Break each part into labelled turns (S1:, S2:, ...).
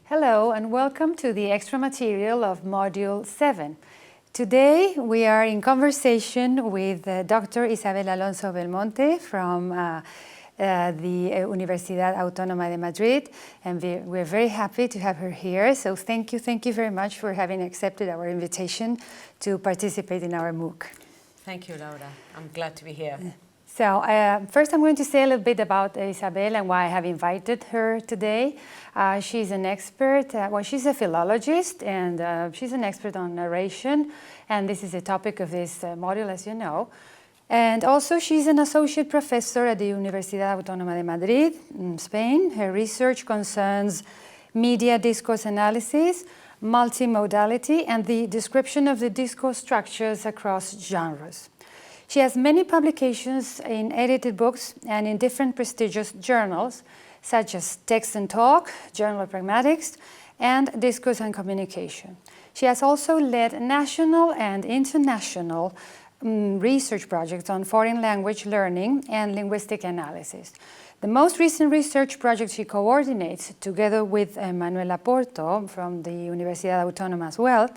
S1: Hello and welcome to the extra material of Module 7. Today we are in conversation with Dr. Isabel Alonso Belmonte from the Universidad Autónoma de Madrid, and we're very happy to have her here. So thank you very much for having accepted our invitation to participate in our MOOC.
S2: Thank you, Laura. I'm glad to be here.
S1: So first I'm going to say a little bit about Isabel and why I have invited her today. She's an expert, she's a philologist, and she's an expert on narration, and this is the topic of this module, as you know. And also she's an associate professor at the Universidad Autónoma de Madrid in Spain. Her research concerns media discourse analysis, multimodality, and the description of the discourse structures across genres. She has many publications in edited books and in different prestigious journals, such as Text and Talk, Journal of Pragmatics, and Discourse and Communication. She has also led national and international research projects on foreign language learning and linguistic analysis. The most recent research project she coordinates, together with Manuela Porto from the Universidad Autónoma as well,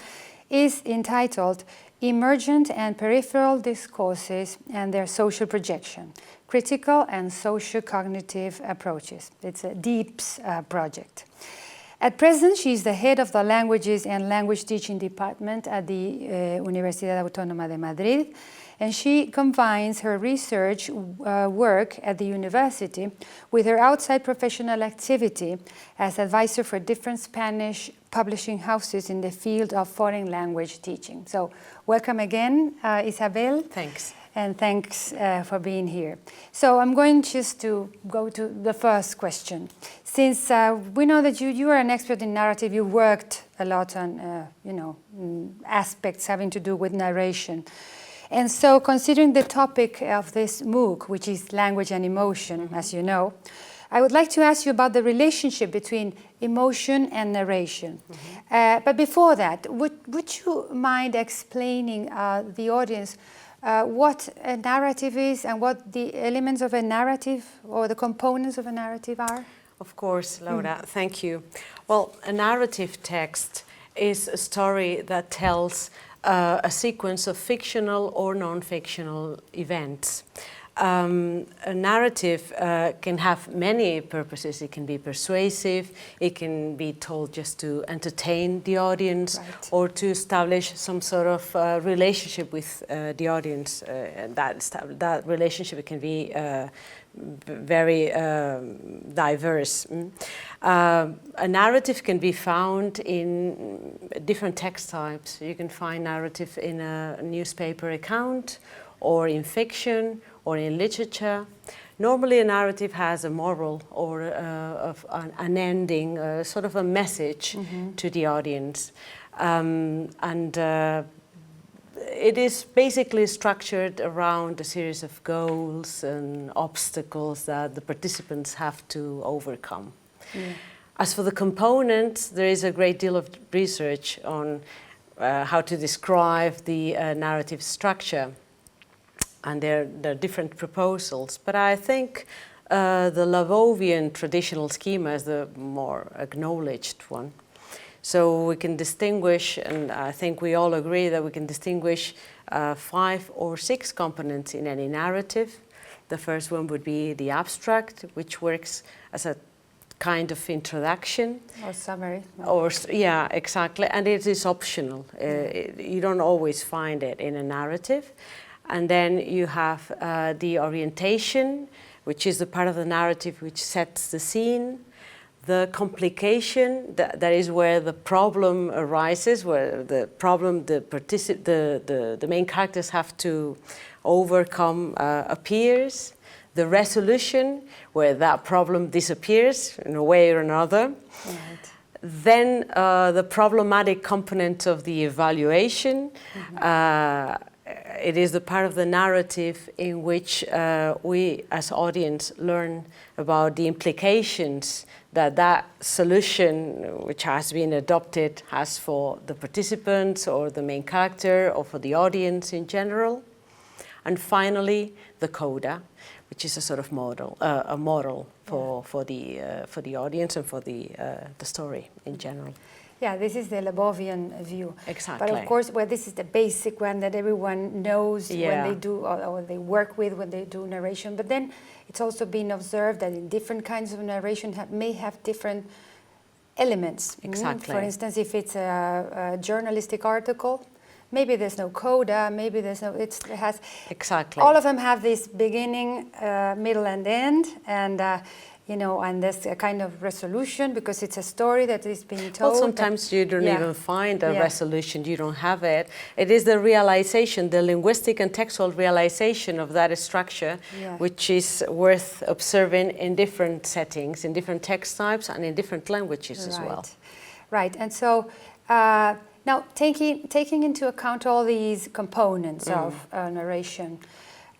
S1: is entitled Emergent and Peripheral Discourses and Their Social Projection, Critical and Socio-Cognitive Approaches. It's a DEEPS project. At present, she is the head of the Languages and Language Teaching Department at the Universidad Autónoma de Madrid, and she combines her research work at the university with her outside professional activity as advisor for different Spanish publishing houses in the field of foreign language teaching. So welcome again, Isabel.
S2: Thanks.
S1: And thanks for being here. So I'm going just to go to the first question. Since we know that you are an expert in narrative, you worked a lot on aspects having to do with narration. And so considering the topic of this MOOC, which is language and emotion, as you know, I would like to ask you about the relationship between emotion and narration. But before that, would you mind explaining the audience what a narrative is and what the elements of a narrative or the components of a narrative are?
S2: Of course, Laura, thank you. Well, a narrative text is a story that tells a sequence of fictional or non-fictional events. A narrative can have many purposes. It can be persuasive, it can be told just to entertain the audience, right, or to establish some sort of relationship with the audience. That relationship can be very diverse. A narrative can be found in different text types. You can find narrative in a newspaper account, or in fiction, or in literature. Normally a narrative has a moral or an ending, sort of a message to the audience. It is basically structured around a series of goals and obstacles that the participants have to overcome. As for the components, there is a great deal of research on how to describe the narrative structure. And there are different proposals, but I think the Lavovian traditional schema is the more acknowledged one. So we can distinguish, and I think we all agree that we can distinguish 5 or 6 components in any narrative. The first one would be the abstract, which works as a kind of introduction.
S1: Or summary.
S2: Yeah, exactly, and it is optional. You don't always find it in a narrative. And then you have the orientation, which is the part of the narrative which sets the scene. The complication, that is where the problem arises, where the problem the main characters have to overcome appears. The resolution, where that problem disappears in a way or another. Right. Then the problematic component of the evaluation. It is the part of the narrative in which we as audience learn about the implications that solution which has been adopted has for the participants or the main character or for the audience in general. and finally the coda, which is a sort of model, for the audience and for the story in general.
S1: Yeah, this is the Lebovian view.
S2: Exactly.
S1: But of course, well, this is the basic one that everyone knows when they do, or they work with when they do narration. But then it's also been observed that in different kinds of narration may have different elements.
S2: Exactly.
S1: For instance, if it's a journalistic article, maybe there's no coda, maybe there's no, it has...
S2: Exactly.
S1: All of them have this beginning, middle and end, and you know, and there's a kind of resolution because it's a story that is being told.
S2: Well, sometimes you don't even find a resolution, you don't have it. It is the realization, the linguistic and textual realization of that structure, which is worth observing in different settings, in different text types and in different languages as well.
S1: Right, and so now taking into account all these components of narration,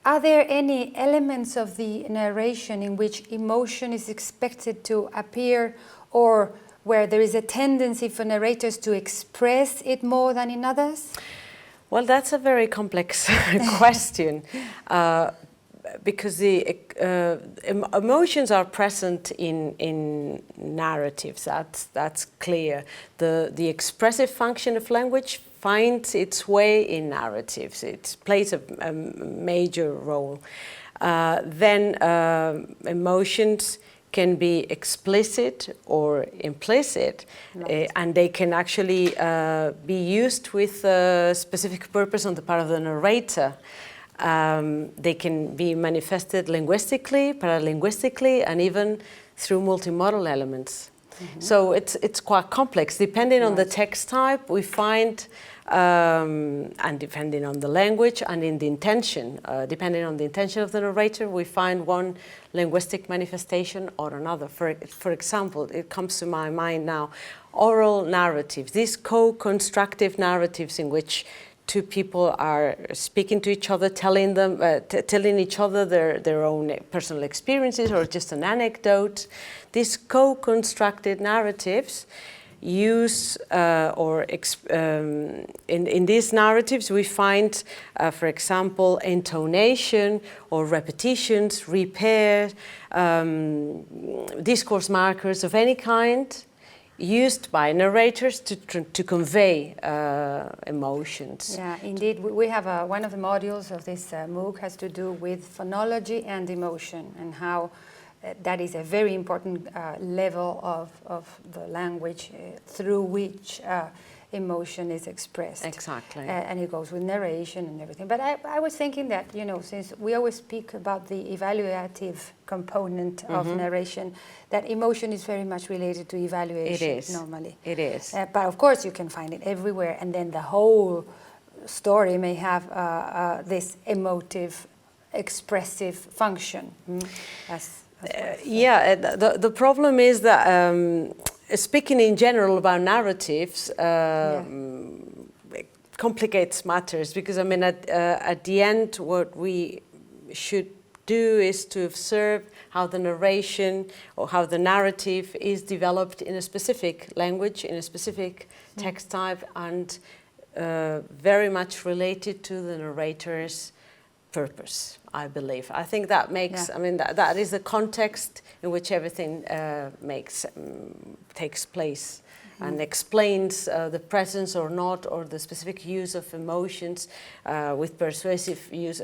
S1: are there any elements of the narration in which emotion is expected to appear, or where there is a tendency for narrators to express it more than in others?
S2: Well, that's a very complex question, because the emotions are present in narratives. That's clear. The expressive function of language finds its way in narratives. It plays a major role. Then emotions can be explicit or implicit, and they can actually be used with a specific purpose on the part of the narrator. They can be manifested linguistically, paralinguistically, and even through multimodal elements. So it's quite complex. Depending on the text type, we find, and depending on the language and in the intention, depending on the intention of the narrator, we find one linguistic manifestation or another. For example, it comes to my mind now, oral narratives, these co-constructive narratives in which two people are speaking to each other, telling each other their own personal experiences or just an anecdote. These co-constructed narratives use, in these narratives we find, for example, intonation or repetitions, repair, discourse markers of any kind, used by narrators to convey emotions.
S1: Yeah, indeed. We have one of the modules of this MOOC has to do with phonology and emotion, and how that is a very important level of the language through which emotion is expressed.
S2: Exactly.
S1: And it goes with narration and everything. But I was thinking that, you know, since we always speak about the evaluative component of narration, that emotion is very much related to evaluation.
S2: It is.
S1: Normally.
S2: It is.
S1: But of course you can find it everywhere, and then the whole story may have this emotive, expressive function.
S2: The problem is that speaking in general about narratives complicates matters, because I mean at the end what we should do is to observe how the narration or how the narrative is developed in a specific language, in a specific text type, and very much related to the narrator's purpose, I believe. I think that makes, I mean, that is the context in which everything takes place and explains the presence or not, or the specific use of emotions with persuasive use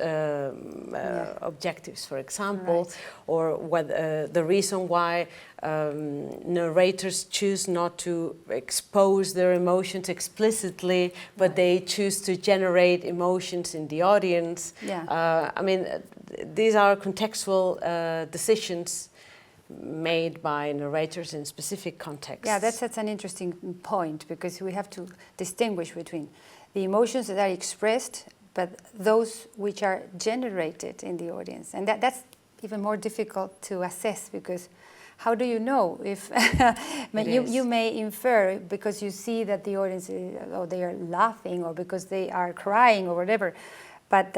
S2: objectives, for example, or whether the reason why narrators choose not to expose their emotions explicitly, but they choose to generate emotions in the audience. I mean, these are contextual decisions made by narrators in specific contexts.
S1: Yeah, that's an interesting point, because we have to distinguish between the emotions that are expressed, but those which are generated in the audience. And that's even more difficult to assess, because how do you know if you may infer because you see that the audience or they are laughing, or because they are crying or whatever, but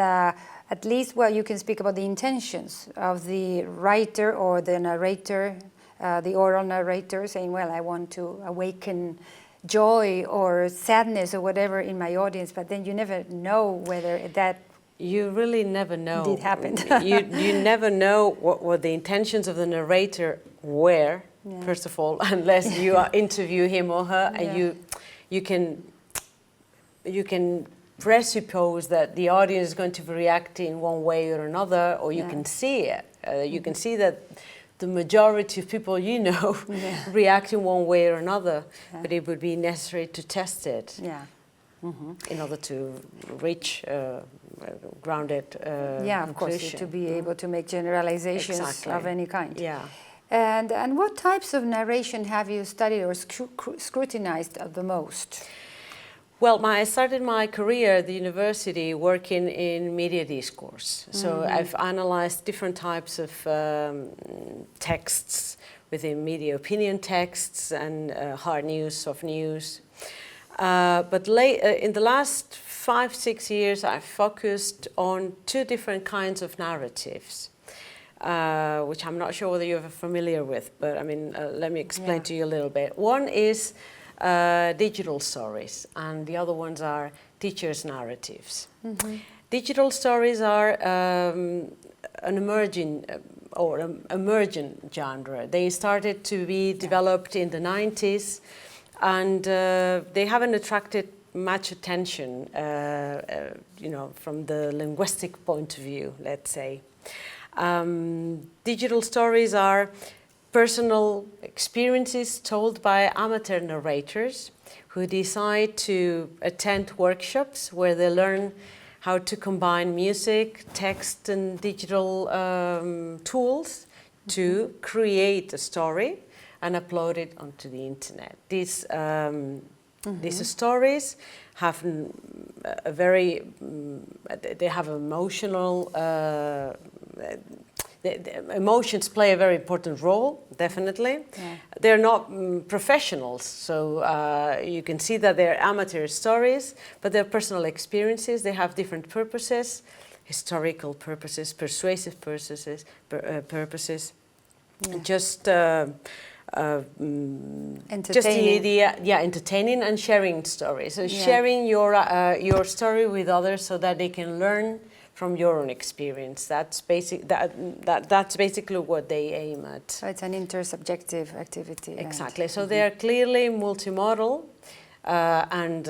S1: at least, well, you can speak about the intentions of the writer or the narrator, the oral narrator, saying, well, I want to awaken joy or sadness or whatever in my audience, but then you never know whether that
S2: you really never know.
S1: Did happen.
S2: you never know what the intentions of the narrator were, first of all, unless you interview him or her, and you can presuppose that the audience is going to react in one way or another, or you can see it. You can see that the majority of people react in one way or another, but it would be necessary to test it in order to reach grounded
S1: of course, to be able to make generalizations of any kind.
S2: Yeah.
S1: And what types of narration have you studied or scrutinized the most?
S2: Well, I started my career at the university working in media discourse. So I've analyzed different types of texts within media opinion texts and hard news, soft news. But in the last 5-6 years, I've focused on two different kinds of narratives, which I'm not sure whether you're familiar with, but I mean, let me explain to you a little bit. One is digital stories, and the other ones are teachers' narratives. Digital stories are an emergent genre. They started to be developed in the 90s, and they haven't attracted much attention, from the linguistic point of view, let's say. Digital stories are personal experiences told by amateur narrators who decide to attend workshops where they learn how to combine music, text, and digital tools to create a story and upload it onto the internet. These stories have a very, they have emotional, the emotions play a very important role, definitely. They're not professionals, so you can see that they're amateur stories, but they're personal experiences. They have different purposes, historical purposes, persuasive purposes, just the idea, entertaining and sharing stories. So sharing your story with others so that they can learn from your own experience. That's basically what they aim at.
S1: So it's an intersubjective activity.
S2: Exactly. So they are clearly multimodal, and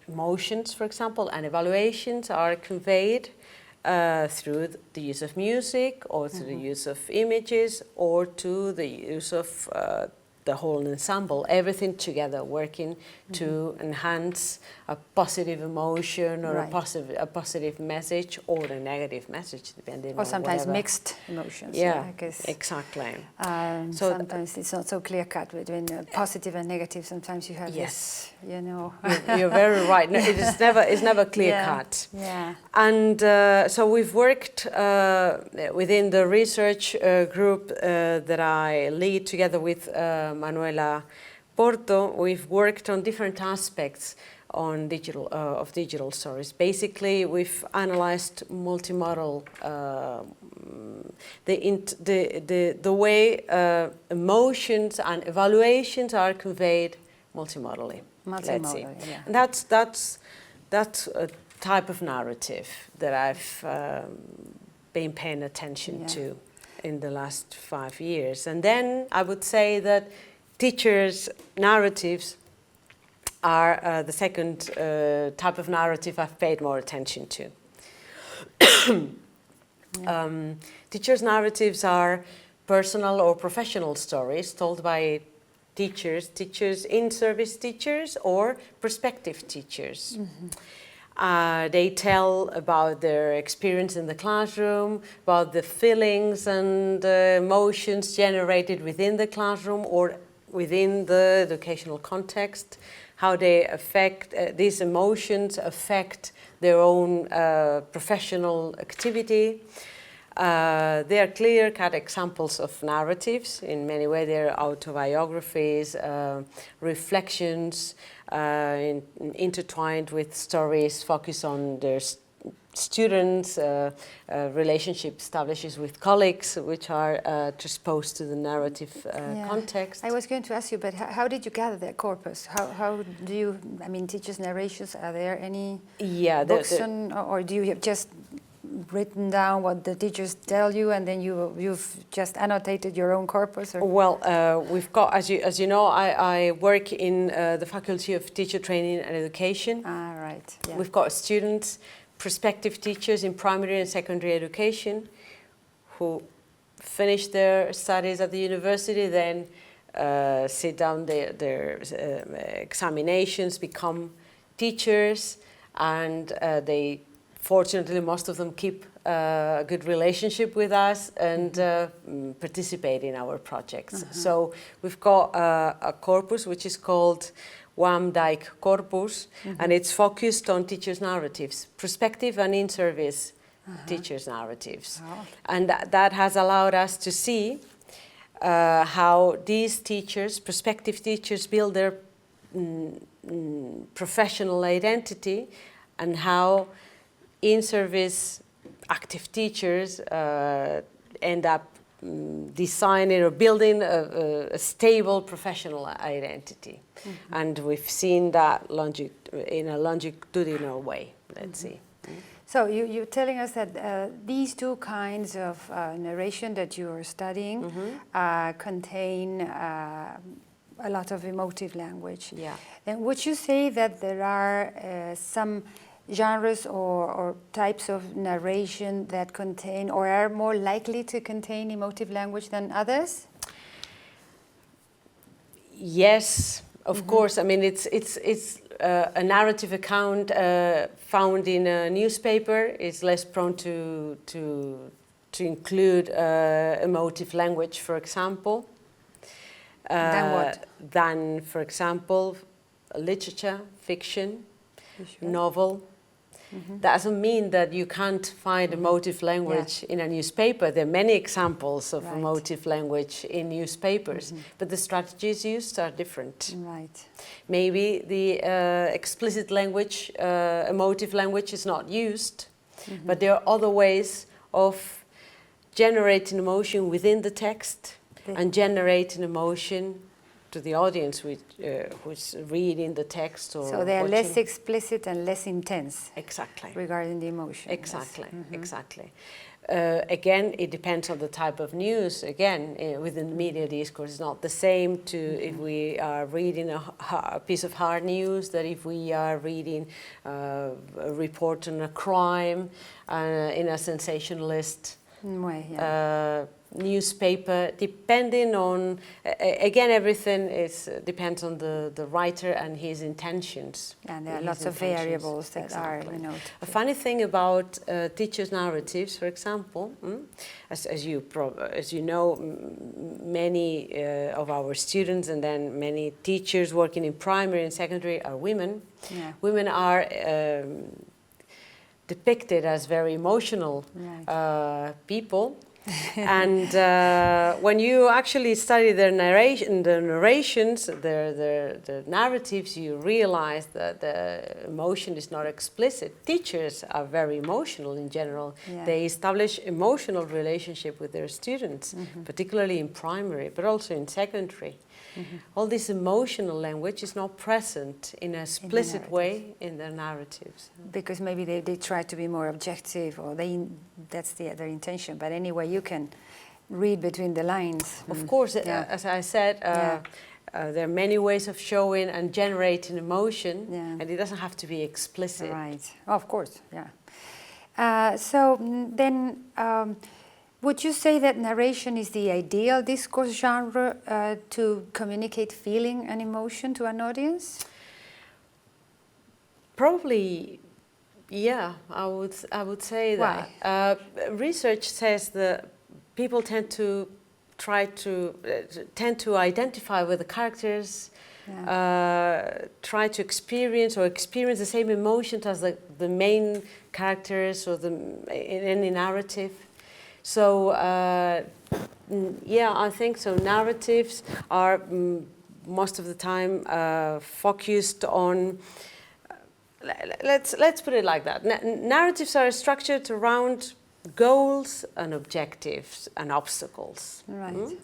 S2: emotions, for example, and evaluations are conveyed through the use of music, or through the use of images, or to the use of the whole ensemble, everything together, working to enhance a positive emotion or a positive message, or a negative message, depending on
S1: sometimes
S2: whatever.
S1: Mixed emotions.
S2: Yeah,
S1: I guess.
S2: exactly.
S1: So sometimes it's not so clear cut between positive and negative. Sometimes you have this,
S2: You're very right. No, it's never clear cut.
S1: Yeah.
S2: And so we've worked within the research group that I lead together with Manuela Porto. We've worked on different aspects on digital stories. Basically, we've analyzed multimodal, the way emotions and evaluations are conveyed multimodally. Let's see. And that's a type of narrative that I've been paying attention to in the last 5 years. And then I would say that teachers' narratives are the second type of narrative I've paid more attention to. Teachers' narratives are personal or professional stories told by teachers, in-service teachers, or prospective teachers. They tell about their experience in the classroom, about the feelings and emotions generated within the classroom or within the educational context, how they affect, these emotions affect their own professional activity. They are clear-cut examples of narratives. In many ways, they're autobiographies, reflections, intertwined with stories focused on their students, relationship establishes with colleagues, which are transposed to the narrative context.
S1: I was going to ask you, but how did you gather that corpus? How do you, I mean, teachers' narrations, are there any books or do you have just written down what the teachers tell you and then you've just annotated your own corpus? Or?
S2: Well, we've got, as you know, I work in the Faculty of Teacher Training and Education.
S1: Ah, right. Yeah.
S2: We've got students, prospective teachers in primary and secondary education who finish their studies at the university, then sit down their examinations, become teachers, and they, fortunately, most of them keep a good relationship with us and participate in our projects. So we've got a corpus which is called WAM-DIKE corpus, and it's focused on teachers' narratives, prospective and in-service teachers' narratives.
S1: Oh.
S2: And that has allowed us to see how these teachers, prospective teachers, build their professional identity, and how in-service active teachers end up designing or building a stable professional identity. And we've seen that in a longitudinal way, let's see.
S1: So you're telling us that these two kinds of narration that you are studying contain a lot of emotive language.
S2: Yeah.
S1: And would you say that there are some genres or types of narration that contain or are more likely to contain emotive language than others?
S2: Yes, of course. I mean, it's a narrative account found in a newspaper is less prone to include emotive language, for example.
S1: Than what?
S2: Than, for example, literature, fiction, novel. That doesn't mean that you can't find emotive language in a newspaper. There are many examples of emotive language in newspapers, but the strategies used are different.
S1: Right.
S2: Maybe the explicit language, emotive language is not used, but there are other ways of generating emotion within the text and generating emotion to the audience who's reading the text or
S1: so they are
S2: watching.
S1: less explicit and less intense.
S2: Exactly.
S1: Regarding the emotion.
S2: Exactly. Yes. Exactly. Again, it depends on the type of news. Again, within the media discourse, it's not the same to if we are reading a piece of hard news that if we are reading a report on a crime in a sensationalist newspaper, depending on, again, everything depends on the writer and his intentions.
S1: And there are lots of variables that are, you know.
S2: A funny thing about teachers' narratives, for example, as you know, many of our students and then many teachers working in primary and secondary are women.
S1: Yeah.
S2: Women are depicted as very emotional people. And when you actually study their narrations, their narratives, you realize that the emotion is not explicit. Teachers are very emotional in general.
S1: Yeah.
S2: They establish emotional relationship with their students, particularly in primary, but also in secondary. All this emotional language is not present in an explicit way in their narratives.
S1: Because maybe they try to be more objective, or that's their intention. But anyway, you can read between the lines.
S2: Of course, as I said, there are many ways of showing and generating emotion, and it doesn't have to be explicit.
S1: Right. Oh, of course, yeah. So then, would you say that narration is the ideal discourse genre to communicate feeling and emotion to an audience?
S2: Probably, yeah. I would say that.
S1: Why?
S2: Research says that people tend to identify with the characters, try to experience the same emotions as the main characters or in any narrative. So, yeah, I think so. Narratives are most of the time focused on let's put it like that. Narratives are structured around goals and objectives and obstacles.
S1: Right.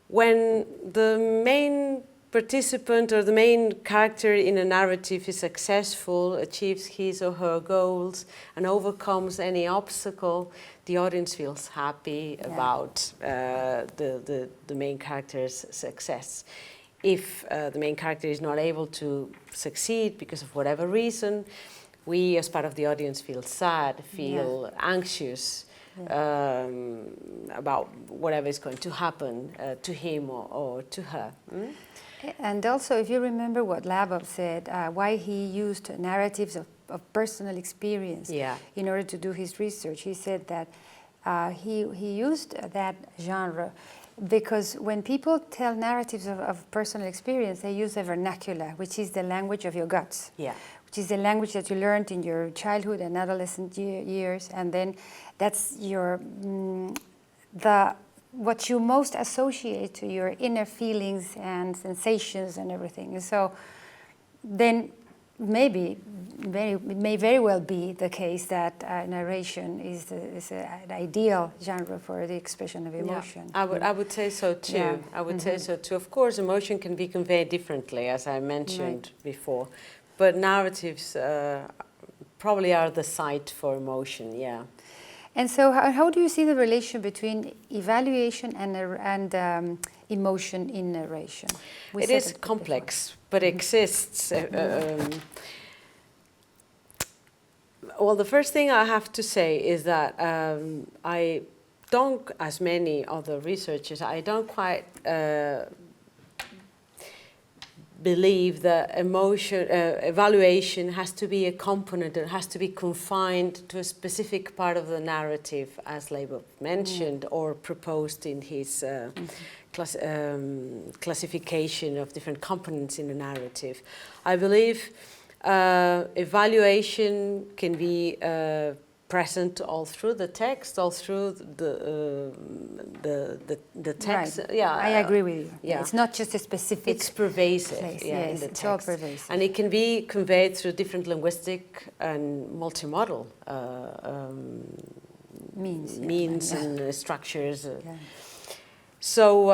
S2: When the main participant or the main character in a narrative is successful, achieves his or her goals, and overcomes any obstacle, the audience feels happy about the main character's success. If the main character is not able to succeed because of whatever reason, we as part of the audience feel sad, feel anxious about whatever is going to happen to him or to her.
S1: And also, if you remember what Labov said, why he used narratives of personal experience in order to do his research, he said that he used that genre because when people tell narratives of personal experience, they use a vernacular, which is the language of your guts. Which is the language that you learned in your childhood and adolescent years, and then that's your what you most associate to your inner feelings and sensations and everything. And so then it may very well be the case that narration is an ideal genre for the expression of emotion.
S2: I would say so too. I would say so too. Of course, emotion can be conveyed differently, as I mentioned before, but narratives probably are the site for emotion.
S1: And so how do you see the relation between evaluation and emotion in narration?
S2: It is complex, but exists. Well, the first thing I have to say is that I don't, as many other researchers, I don't quite believe that evaluation has to be a component, it has to be confined to a specific part of the narrative, as Labov mentioned or proposed in his classification of different components in the narrative. I believe evaluation can be present all through the text, all through the text.
S1: Right. I agree with you. It's not just a specific.
S2: It's pervasive.
S1: Place.
S2: In the
S1: it's
S2: text.
S1: all pervasive.
S2: And it can be conveyed through different linguistic and multimodal means and structures. So.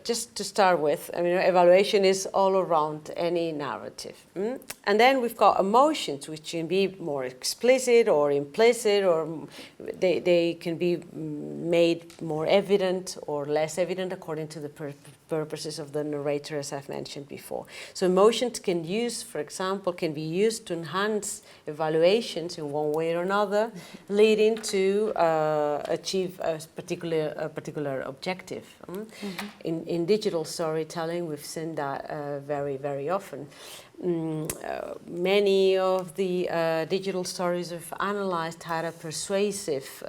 S2: Just to start with, I mean, evaluation is all around any narrative. And then we've got emotions, which can be more explicit or implicit, or they can be made more evident or less evident according to the purposes of the narrator, as I've mentioned before. So emotions can be used to enhance evaluations in one way or another, leading to achieve a particular objective. In digital storytelling, we've seen that very, very often. Many of the digital stories we've analyzed had a persuasive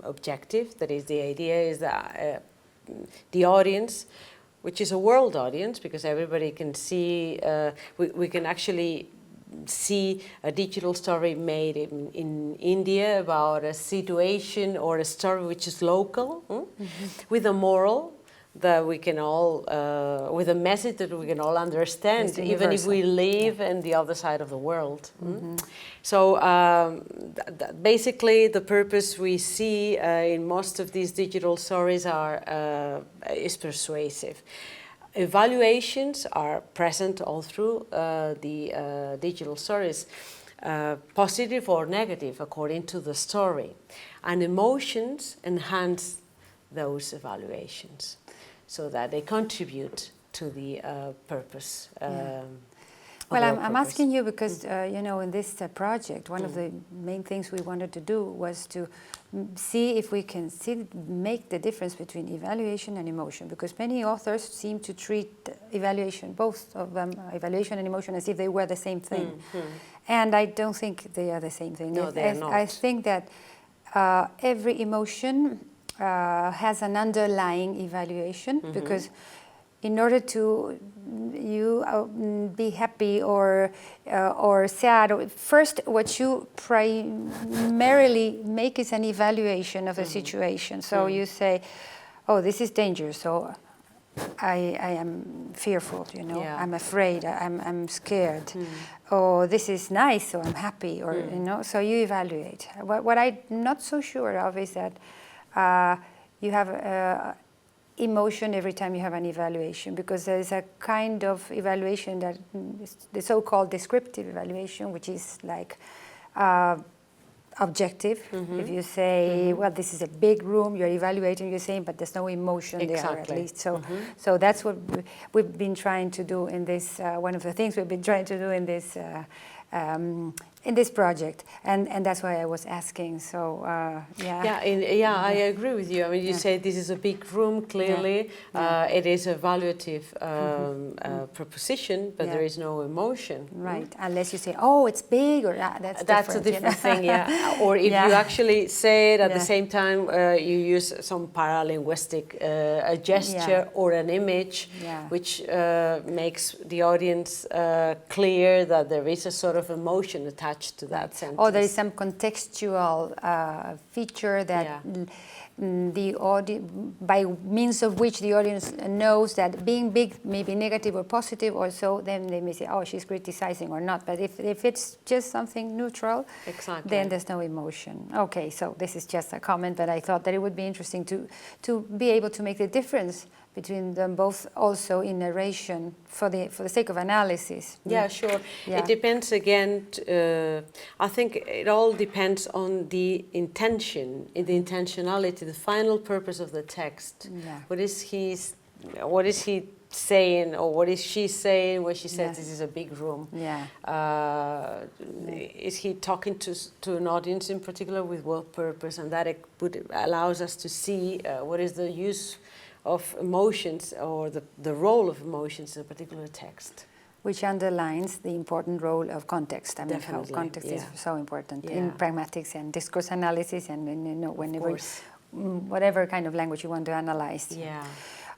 S2: objective. That is, the idea is that the audience, which is a world audience, because everybody can see, we can actually see a digital story made in India about a situation or a story which is local, with a moral that we can all, with a message that we can all understand, even if we live in the other side of the world. So basically the purpose we see in most of these digital stories is persuasive. Evaluations are present all through the digital stories, positive or negative according to the story. And emotions enhance those evaluations so that they contribute to the purpose.
S1: Well, I'm asking you because, you know, in this project, one of the main things we wanted to do was to see if we can make the difference between evaluation and emotion, because many authors seem to treat evaluation, both of them, evaluation and emotion, as if they were the same thing. And I don't think they are the same thing.
S2: No, they are not.
S1: I think that every emotion has an underlying evaluation, because in order to be happy or sad, first what you primarily make is an evaluation of the situation. So you say, oh, this is dangerous, so I am fearful, you know,
S2: Yeah.
S1: I'm afraid, I'm scared, or this is nice, or I'm happy, or, you know, so you evaluate. What I'm not so sure of is that you have emotion every time you have an evaluation, because there is a kind of evaluation that is the so-called descriptive evaluation, which is like objective. If you say, well, this is a big room, you're evaluating, you're saying, but there's no emotion there, at least. So, so that's what we've been trying to do in this, one of the things we've been trying to do in this project, and that's why I was asking. So yeah.
S2: I agree with you. I mean, you say this is a big room. Clearly, it is a evaluative proposition, but there is no emotion.
S1: Right, unless you say, oh, it's big, or that's
S2: a different thing. Yeah, or if you actually say it at the same time, you use some paralinguistic a gesture or an image, which makes the audience clear that there is a sort of emotion attached to that sentence.
S1: Or there is some contextual feature that the audience, by means of which the audience knows that being big may be negative or positive, or so, then they may say, oh, she's criticizing or not. But if it's just something neutral, then there's no emotion. Okay, so this is just a comment, but I thought that it would be interesting to be able to make the difference between them both, also in narration, for the sake of analysis.
S2: Yeah, sure. It depends again. I think it all depends on the intention, the intentionality, the final purpose of the text. What is he saying, or what is she saying when she says this is a big room? Is he talking to an audience in particular with what purpose? And that allows us to see what is the use of emotions, or the role of emotions in a particular text.
S1: Which underlines the important role of context. I mean, how context is so important in pragmatics and discourse analysis, and whenever, whatever kind of language you want to analyze.
S2: Yeah.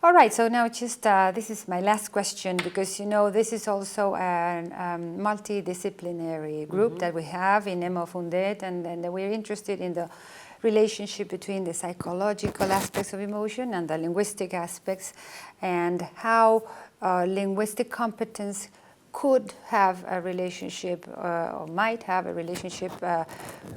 S1: All right, so now just, this is my last question, because, you know, this is also a multidisciplinary group that we have in emomon, and we're interested in the relationship between the psychological aspects of emotion and the linguistic aspects, and how linguistic competence could have a relationship, or might have a relationship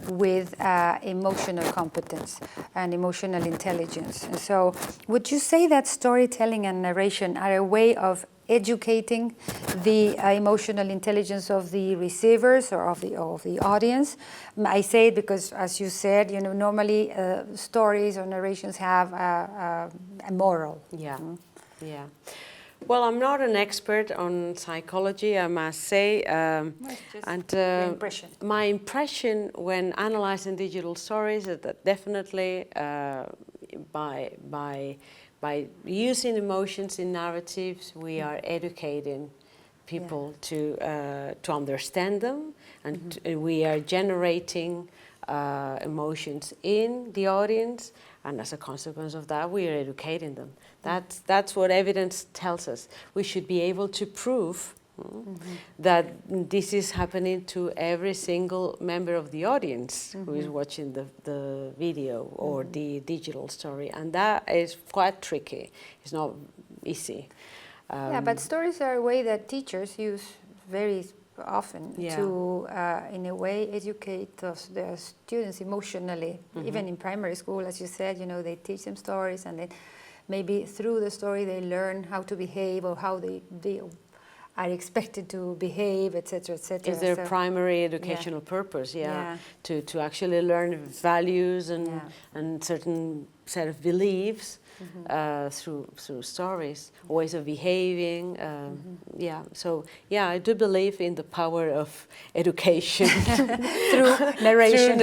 S1: with emotional competence and emotional intelligence. And so would you say that storytelling and narration are a way of educating the emotional intelligence of the receivers, or of the audience? I say it because, as you said, you know, normally stories or narrations have a moral.
S2: Yeah. Well, I'm not an expert on psychology, I must say, and my impression when analyzing digital stories is that definitely by using emotions in narratives, we are educating people to understand them, and we are generating emotions in the audience, and as a consequence of that, we are educating them. That's what evidence tells us. We should be able to prove that this is happening to every single member of the audience who is watching the video or the digital story, and that is quite tricky. It's not easy.
S1: But stories are a way that teachers use very often to, in a way, educate their students emotionally. Even in primary school, as you said, you know, they teach them stories, and then maybe through the story they learn how to behave, or how they are expected to behave, etc., etc.
S2: Is their primary educational purpose, to actually learn values and certain set of beliefs through stories, ways of behaving. So I do believe in the power of education
S1: through narration.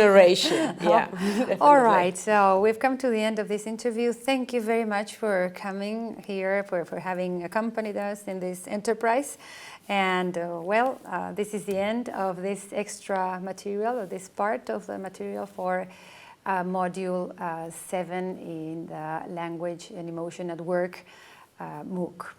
S1: All right, so we've come to the end of this interview. Thank you very much for coming here, for having accompanied us in this enterprise. And this is the end of this extra material, or this part of the material for Module 7 in the Language and Emotion at Work MOOC.